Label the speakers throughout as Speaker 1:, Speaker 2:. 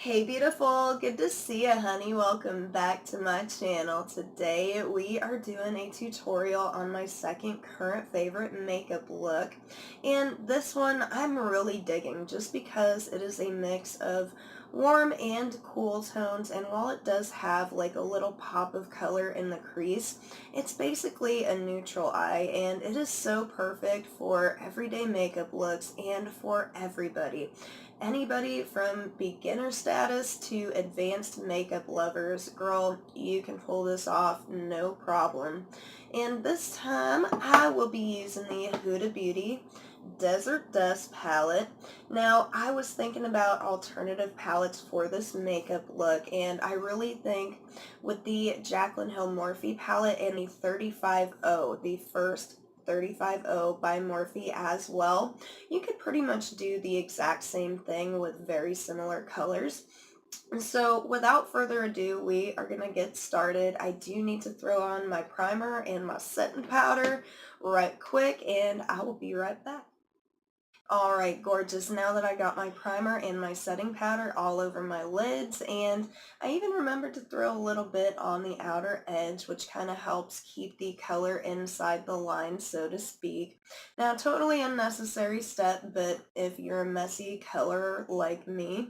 Speaker 1: Hey beautiful, good to see you honey. Welcome back to my channel. Today we are doing a tutorial on my second current favorite makeup look. And this one I'm really digging just because it is a mix of warm and cool tones, and while it does have like a little pop of color in the crease, it's basically a neutral eye, and it is so perfect for everyday makeup looks and for everybody. Anybody from beginner status to advanced makeup lovers, girl, you can pull this off no problem. And this time I will be using the Huda Beauty Desert Dust palette. Now, I was thinking about alternative palettes for this makeup look, and I really think with the Jaclyn Hill Morphe palette and the 35O, the first 35O by Morphe as well, you could pretty much do the exact same thing with very similar colors. So without further ado, we are going to get started. I do need to throw on my primer and my setting powder right quick, and I will be right back. Alright, gorgeous. Now that I got my primer and my setting powder all over my lids, and I even remembered to throw a little bit on the outer edge, which kind of helps keep the color inside the line, so to speak. Now, totally unnecessary step, but if you're a messy colorer like me,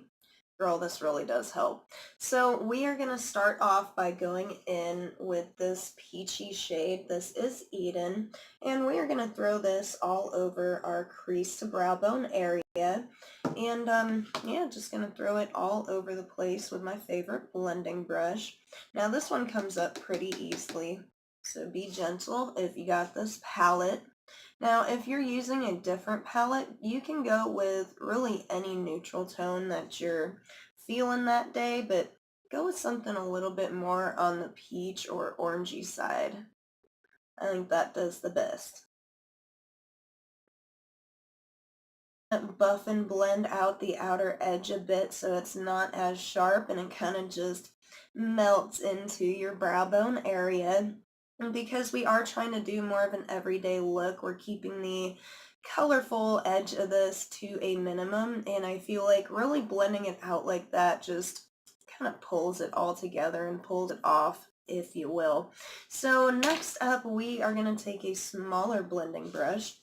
Speaker 1: girl, this really does help. So we are going to start off by going in with this peachy shade. This is Eden, and we are going to throw this all over our crease to brow bone area. And yeah, just going to throw it all over the place with my favorite blending brush. Now this one comes up pretty easily, so be gentle if you got this palette. Now, if you're using a different palette, you can go with really any neutral tone that you're feeling that day, but go with something a little bit more on the peach or orangey side. I think that does the best. Buff and blend out the outer edge a bit so it's not as sharp and it kind of just melts into your brow bone area. And because we are trying to do more of an everyday look, we're keeping the colorful edge of this to a minimum, and I feel like really blending it out like that just kind of pulls it all together and pulls it off, if you will. So next up, we are going to take a smaller blending brush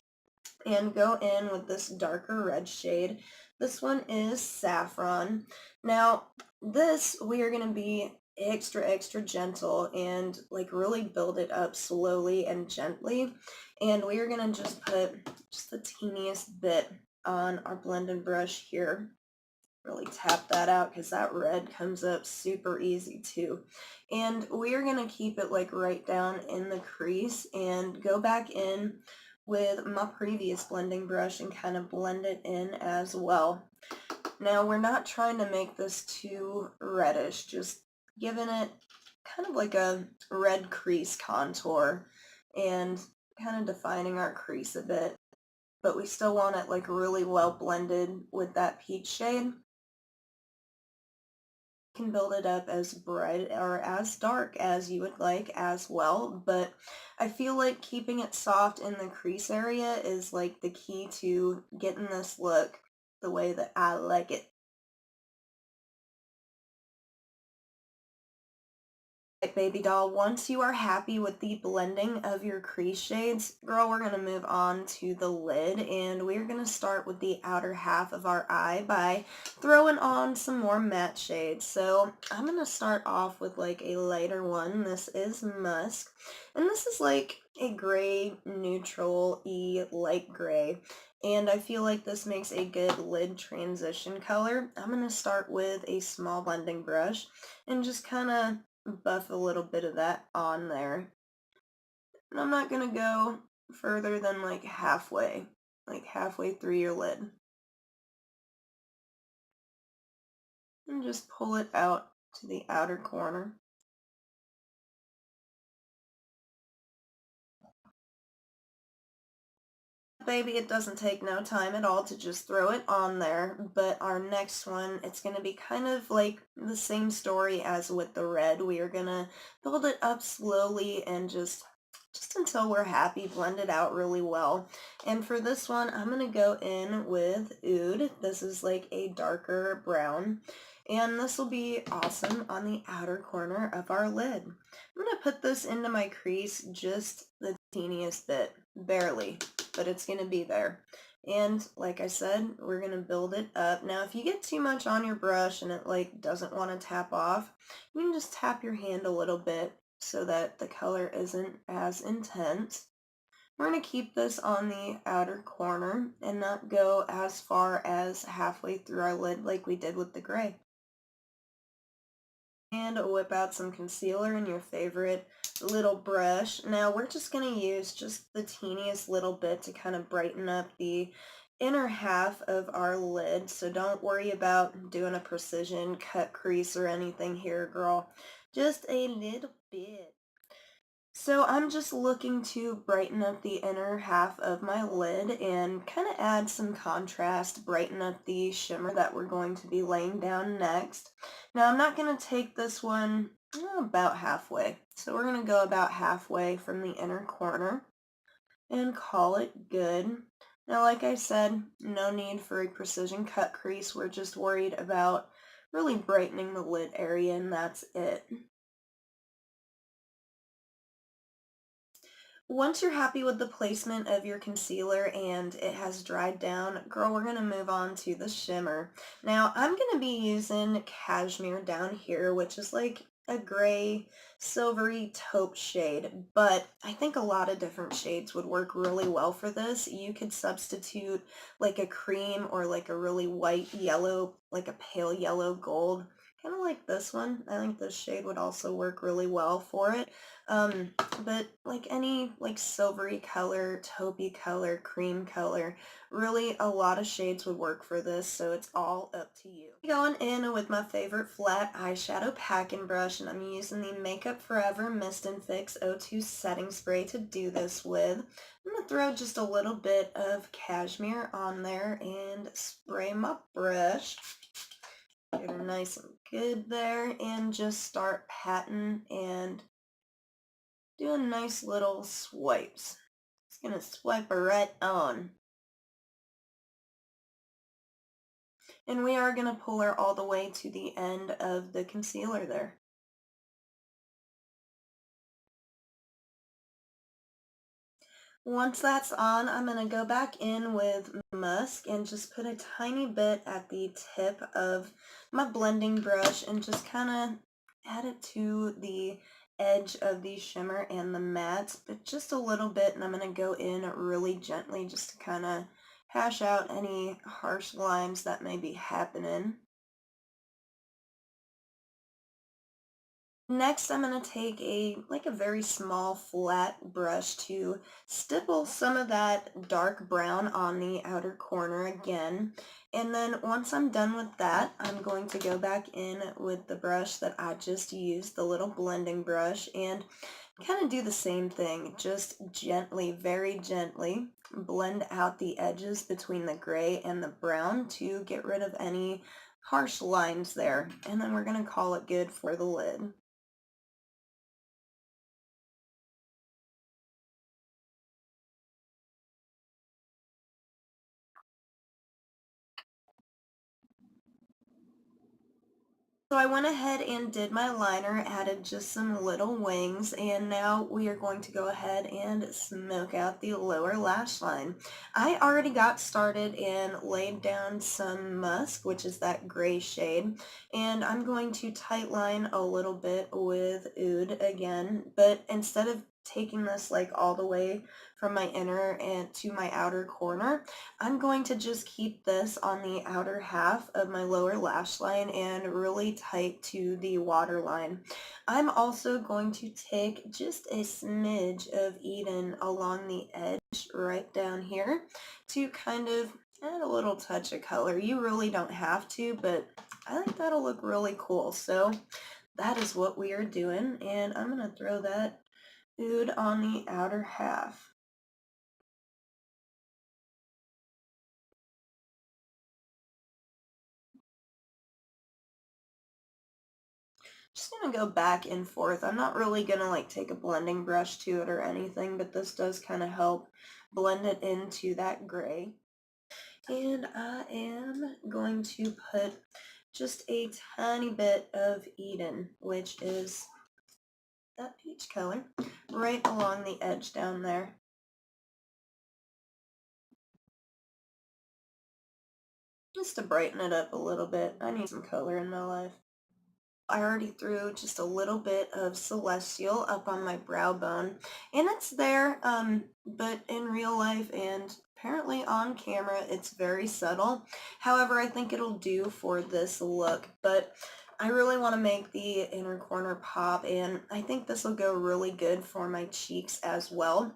Speaker 1: and go in with this darker red shade. This one is Saffron. Now, this we are going to be extra gentle and like really build it up slowly and gently. And we are going to just put just the teeniest bit on our blending brush here. Really tap that out because that red comes up super easy too. And we are going to keep it like right down in the crease and go back in with my previous blending brush and kind of blend it in as well. Now we're not trying to make this too reddish, just giving it kind of like a red crease contour and kind of defining our crease a bit, but we still want it like really well blended with that peach shade. Can build it up as bright or as dark as you would like as well, but I feel like keeping it soft in the crease area is like the key to getting this look the way that I like it. Right, baby doll, once you are happy with the blending of your crease shades, girl, we're going to move on to the lid, and we're going to start with the outer half of our eye by throwing on some more matte shades. So I'm going to start off with like a lighter one. This is Musk, and this is like a gray, neutral-y light gray. And I feel like this makes a good lid transition color. I'm going to start with a small blending brush and just kind of buff a little bit of that on there. And I'm not going to go further than like halfway through your lid. And just pull it out to the outer corner. Baby, it doesn't take no time at all to just throw it on there, but our next one, it's going to be kind of like the same story as with the red. We are going to build it up slowly and just until we're happy, blend it out really well. And for this one, I'm going to go in with Oud. This is like a darker brown. And this will be awesome on the outer corner of our lid. I'm going to put this into my crease just the teeniest bit, barely, but it's going to be there. And like I said, we're going to build it up. Now, if you get too much on your brush and it like doesn't want to tap off, you can just tap your hand a little bit so that the color isn't as intense. We're going to keep this on the outer corner and not go as far as halfway through our lid like we did with the gray. And whip out some concealer in your favorite little brush. Now we're just going to use just the teeniest little bit to kind of brighten up the inner half of our lid. So don't worry about doing a precision cut crease or anything here, girl. Just a little bit. So I'm just looking to brighten up the inner half of my lid and kind of add some contrast, brighten up the shimmer that we're going to be laying down next. Now I'm not going to take this one about halfway. So we're going to go about halfway from the inner corner and call it good. Now like I said, no need for a precision cut crease. We're just worried about really brightening the lid area and that's it. Once you're happy with the placement of your concealer and it has dried down, girl, we're going to move on to the shimmer. Now, I'm going to be using Cashmere down here, which is like a gray, silvery taupe shade, but I think a lot of different shades would work really well for this. You could substitute like a cream or like a really white yellow, like a pale yellow gold, kind of like this one. I think this shade would also work really well for it. But like any like silvery color, taupey color, cream color, really a lot of shades would work for this, so it's all up to you. Going in with my favorite flat eyeshadow packing brush, and I'm using the Makeup Forever Mist and Fix 02 setting spray to do this with. I'm going to throw just a little bit of Cashmere on there and spray my brush. Get her nice and good there, and just start patting and doing nice little swipes. Just gonna swipe her right on. And we are gonna pull her all the way to the end of the concealer there. Once that's on, I'm going to go back in with Musk and just put a tiny bit at the tip of my blending brush and just kind of add it to the edge of the shimmer and the mattes, but just a little bit, and I'm going to go in really gently just to kind of hash out any harsh lines that may be happening. Next, I'm going to take a very small flat brush to stipple some of that dark brown on the outer corner again. And then once I'm done with that, I'm going to go back in with the brush that I just used, the little blending brush, and kind of do the same thing. Just gently, very gently, blend out the edges between the gray and the brown to get rid of any harsh lines there. And then we're going to call it good for the lid. So I went ahead and did my liner, added just some little wings, and now we are going to go ahead and smoke out the lower lash line. I already got started and laid down some musk, which is that gray shade, and I'm going to tight line a little bit with Oud again, but instead of taking this like all the way from my inner and to my outer corner, I'm going to just keep this on the outer half of my lower lash line and really tight to the waterline. I'm also going to take just a smidge of Eden along the edge right down here to kind of add a little touch of color. You really don't have to, but I think that'll look really cool. So that is what we are doing, and I'm going to throw that Oud on the outer half. Just gonna go back and forth. I'm not really gonna like take a blending brush to it or anything, but this does kind of help blend it into that gray. And I am going to put just a tiny bit of Eden, which is that peach color, right along the edge down there. Just to brighten it up a little bit. I need some color in my life. I already threw just a little bit of Celestial up on my brow bone, and it's there, but in real life and apparently on camera, it's very subtle. However, I think it'll do for this look, but I really want to make the inner corner pop, and I think this will go really good for my cheeks as well.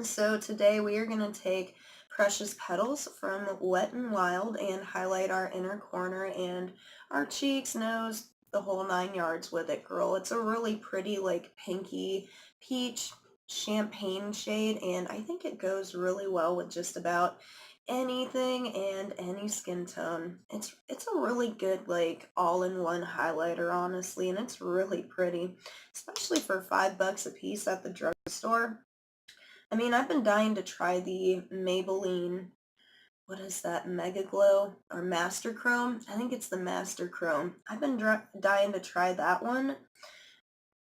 Speaker 1: So today we are going to take Precious Petals from Wet n Wild and highlight our inner corner and our cheeks, nose, the whole 9 yards with it, girl. It's a really pretty, like, pinky peach champagne shade, and I think it goes really well with just about anything and any skin tone. It's a really good, like, all-in-one highlighter, honestly, and it's really pretty, especially for $5 a piece at the drugstore. I mean, I've been dying to try the Maybelline, what is that, Mega Glow or Master Chrome? I think it's the Master Chrome. I've been dying to try that one,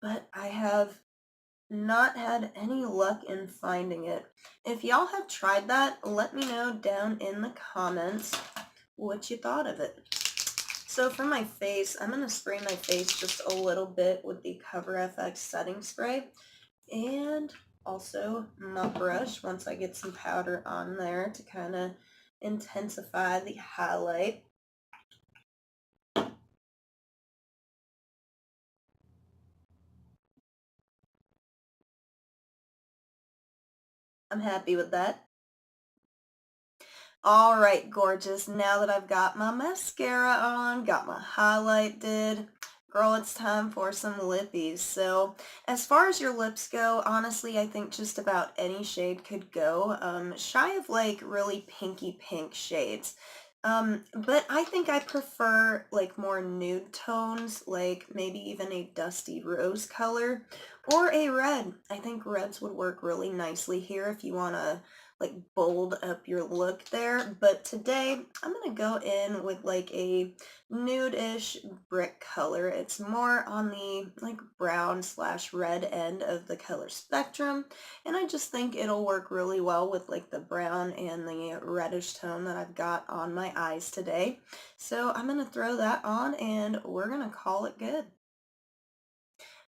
Speaker 1: but I have not had any luck in finding it. If y'all have tried that, let me know down in the comments what you thought of it. So for my face, I'm going to spray my face just a little bit with the Cover FX setting spray, and also my brush once I get some powder on there to kind of intensify the highlight. I'm happy with that. All right, gorgeous. Now that I've got my mascara on, got my highlight did, girl, it's time for some lippies. So as far as your lips go, honestly, I think just about any shade could go, shy of like really pinky pink shades. But I think I prefer like more nude tones, like maybe even a dusty rose color or a red. I think reds would work really nicely here if you want to like bold up your look there. But today I'm gonna go in with like a nude-ish brick color. It's more on the like brown slash red end of the color spectrum, and I just think it'll work really well with like the brown and the reddish tone that I've got on my eyes today. So I'm gonna throw that on and we're gonna call it good.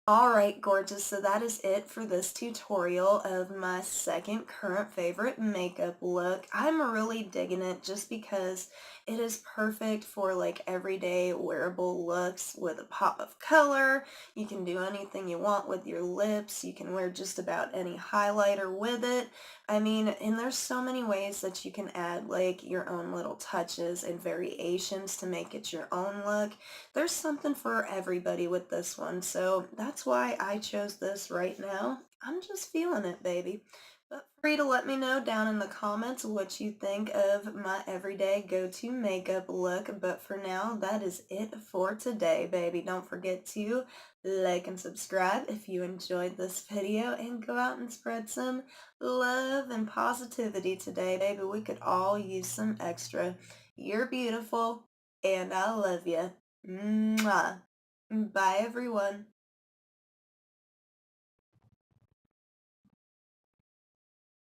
Speaker 1: Alright, gorgeous. So that is it for this tutorial of my second current favorite makeup look. I'm really digging it just because it is perfect for like everyday wearable looks with a pop of color. You can do anything you want with your lips. You can wear just about any highlighter with it. I mean, and there's so many ways that you can add like your own little touches and variations to make it your own look. There's something for everybody with this one, so that's why I chose this right now. I'm just feeling it, baby. But free to let me know down in the comments what you think of my everyday go-to makeup look. But for now, that is it for today, baby. Don't forget to like and subscribe if you enjoyed this video, and go out and spread some love and positivity today, baby. We could all use some extra. You're beautiful, and I love you. Mwah. Bye, everyone.